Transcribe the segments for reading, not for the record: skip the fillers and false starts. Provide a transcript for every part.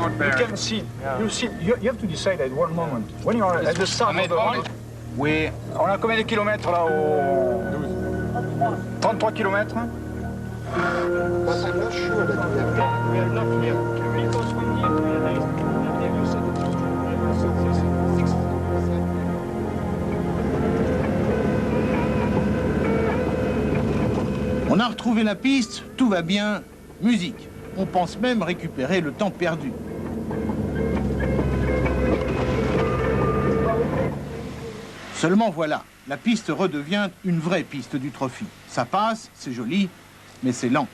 You can see, you have to decide at one moment. When you are at the start of the run, oui. On a combien de kilomètres là au... 33 kilomètres. But I'm not sure that we have... We are not here. Because we need to realize that you said it was 6. On a retrouvé la piste, tout va bien, musique. On pense même récupérer le temps perdu. Seulement voilà, la piste redevient une vraie piste du Trophy. Ça passe, c'est joli, mais c'est lent.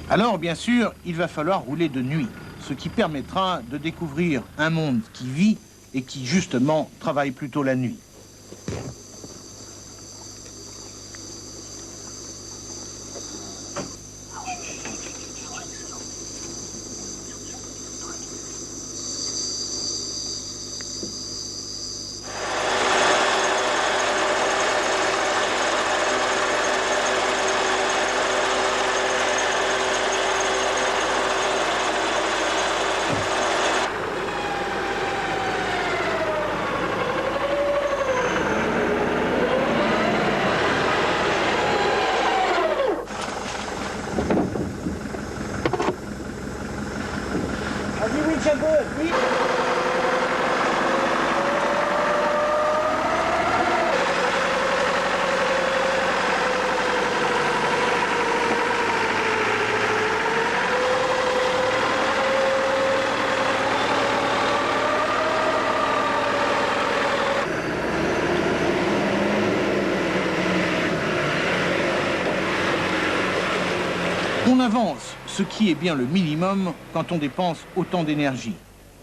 Alors, bien sûr, il va falloir rouler de nuit, ce qui permettra de découvrir un monde qui vit et qui, justement, travaille plutôt la nuit. On avance, ce qui est bien le minimum quand on dépense autant d'énergie.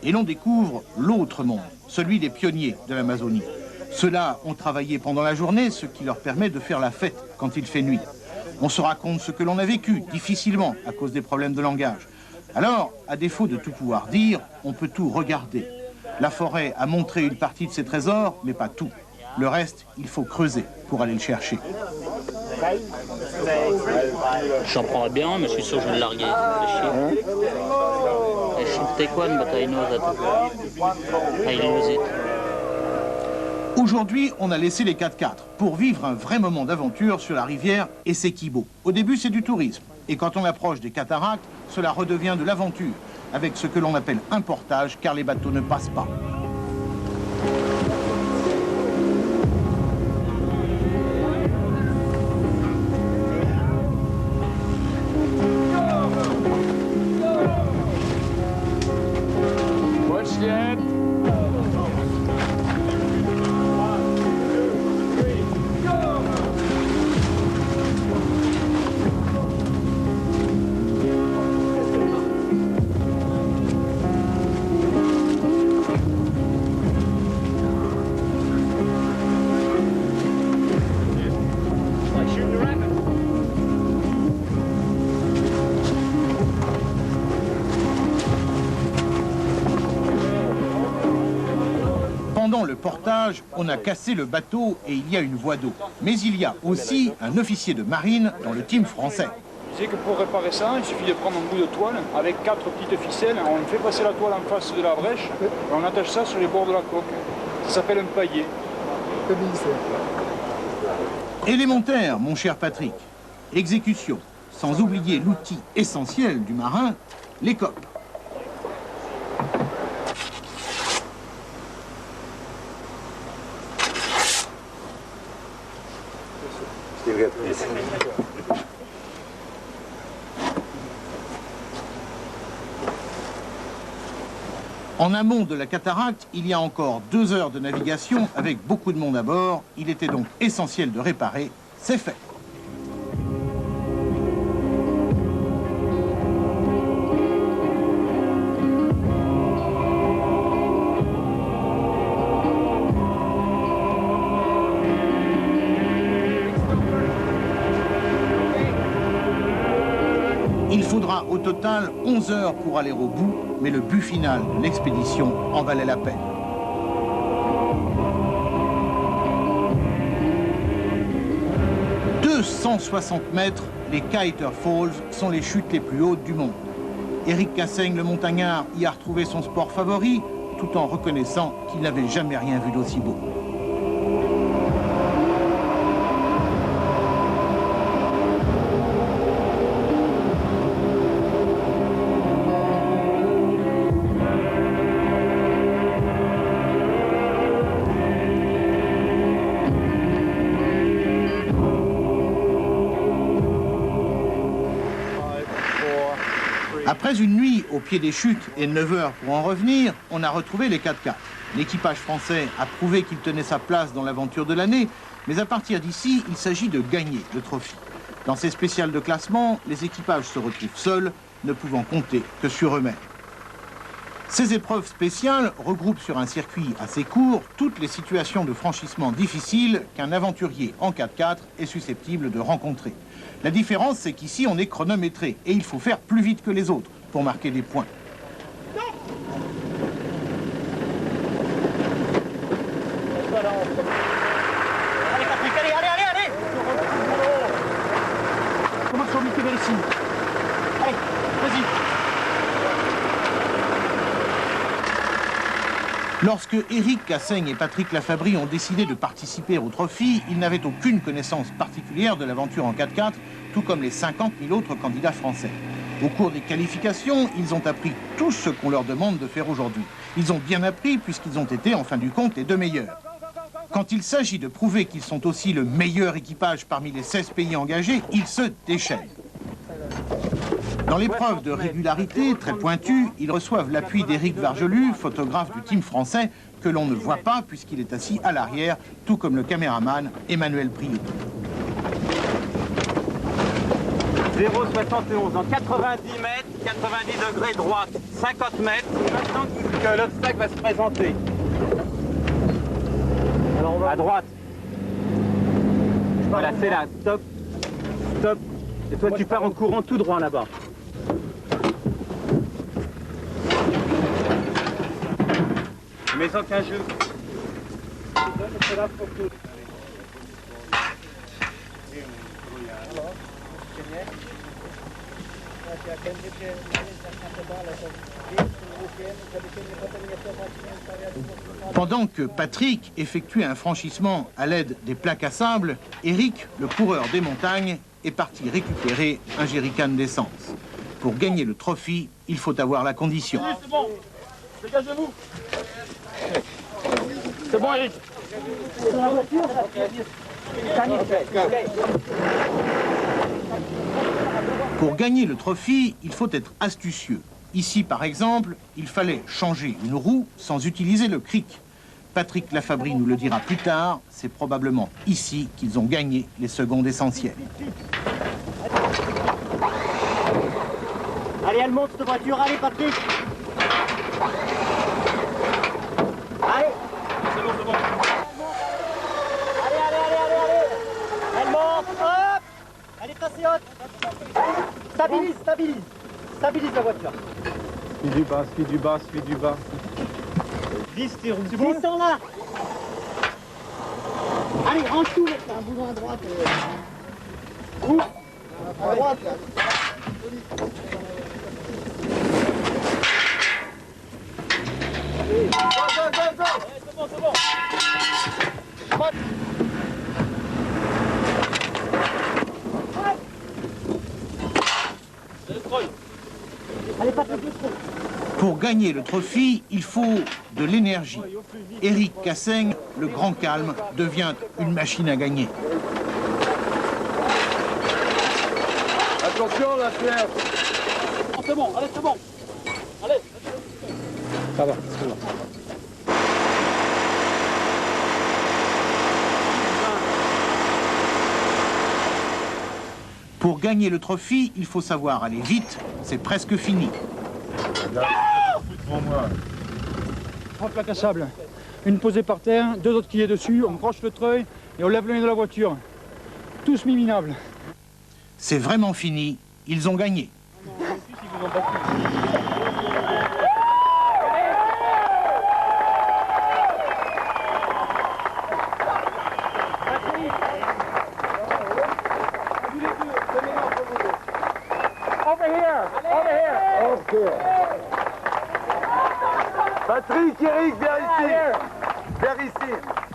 Et l'on découvre l'autre monde, celui des pionniers de l'Amazonie. Ceux-là ont travaillé pendant la journée, ce qui leur permet de faire la fête quand il fait nuit. On se raconte ce que l'on a vécu, difficilement, à cause des problèmes de langage. Alors, à défaut de tout pouvoir dire, on peut tout regarder. La forêt a montré une partie de ses trésors, mais pas tout. Le reste, il faut creuser pour aller le chercher. J'en prendrais bien, mais je suis sûr que je vais le larguer. Aujourd'hui, on a laissé les 4x4 pour vivre un vrai moment d'aventure sur la rivière Essequibo. Au début, c'est du tourisme. Et quand on approche des cataractes, cela redevient de l'aventure, avec ce que l'on appelle un portage, car les bateaux ne passent pas. Pendant le portage, on a cassé le bateau et il y a une voie d'eau. Mais il y a aussi un officier de marine dans le team français. Je sais que pour réparer ça, il suffit de prendre un bout de toile avec 4 petites ficelles. On fait passer la toile en face de la brèche et on attache ça sur les bords de la coque. Ça s'appelle un paillet. Élémentaire, mon cher Patrick. Exécution, sans oublier l'outil essentiel du marin, les coques. En amont de la cataracte, il y a encore 2 heures de navigation avec beaucoup de monde à bord. Il était donc essentiel de réparer. C'est fait. Il faudra au total 11 heures pour aller au bout, mais le but final de l'expédition en valait la peine. 260 mètres, les Kiter Falls sont les chutes les plus hautes du monde. Éric Cassaigne, le montagnard, y a retrouvé son sport favori, tout en reconnaissant qu'il n'avait jamais rien vu d'aussi beau. Après une nuit au pied des chutes et 9 heures pour en revenir, on a retrouvé les 4x4. L'équipage français a prouvé qu'il tenait sa place dans l'aventure de l'année, mais à partir d'ici, il s'agit de gagner le trophée. Dans ces spéciales de classement, les équipages se retrouvent seuls, ne pouvant compter que sur eux-mêmes. Ces épreuves spéciales regroupent sur un circuit assez court toutes les situations de franchissement difficiles qu'un aventurier en 4x4 est susceptible de rencontrer. La différence, c'est qu'ici, on est chronométré et il faut faire plus vite que les autres pour marquer des points. Allez Patrick, allez. Comment sur Mickey ici? Allez, vas-y. Lorsque Éric Cassaigne et Patrick Lafabrie ont décidé de participer au trophée, ils n'avaient aucune connaissance particulière de l'aventure en 4x4, tout comme les 50 000 autres candidats français. Au cours des qualifications, ils ont appris tout ce qu'on leur demande de faire aujourd'hui. Ils ont bien appris puisqu'ils ont été, en fin du compte, les 2 meilleurs. Quand il s'agit de prouver qu'ils sont aussi le meilleur équipage parmi les 16 pays engagés, ils se déchaînent. Dans l'épreuve de régularité très pointue, ils reçoivent l'appui d'Éric Vargelu, photographe du team français, que l'on ne voit pas puisqu'il est assis à l'arrière, tout comme le caméraman Emmanuel Priou. 0,71 en 90 mètres, 90 degrés droite, 50 mètres. Maintenant que l'obstacle va se présenter. Alors on va à droite. Voilà, c'est là. Stop. Stop. Et toi, tu pars en courant tout droit là-bas. Mets-en qu'un jeu. Pendant que Patrick effectuait un franchissement à l'aide des plaques à sable, Éric, le coureur des montagnes, est parti récupérer un jerrycan d'essence. Pour gagner le trophée, il faut avoir la condition. C'est bon, dégagez-vous. C'est bon, Eric. Dans la voiture. Pour gagner le trophée, il faut être astucieux. Ici, par exemple, il fallait changer une roue sans utiliser le cric. Patrick Lafabrie nous le dira plus tard, c'est probablement ici qu'ils ont gagné les secondes essentielles. Allez, elle monte cette voiture, allez Patrick. Allez. C'est bon, c'est bon. Allez. Elle monte, hop. Elle est assez haute. Stabilise la voiture. Suis du bas. Visse tes roues. Visse en là. Allez, range tout, là. Un boulon à droite. Où à droite, là. Go. C'est bon. Allez, pas de Pour gagner le trophée, il faut de l'énergie. Éric Cassaigne, le grand calme, devient une machine à gagner. Attention la Pierre. C'est bon. Allez. Ça va. Pour gagner le trophée, il faut savoir aller vite, c'est presque fini. 30 plaques à sable, une posée par terre, 2 autres qui est dessus, on branche le treuil et on lève le nez de la voiture. Tous minables. C'est vraiment fini, ils ont gagné. Patrick, Eric, vers ici. Vers ici.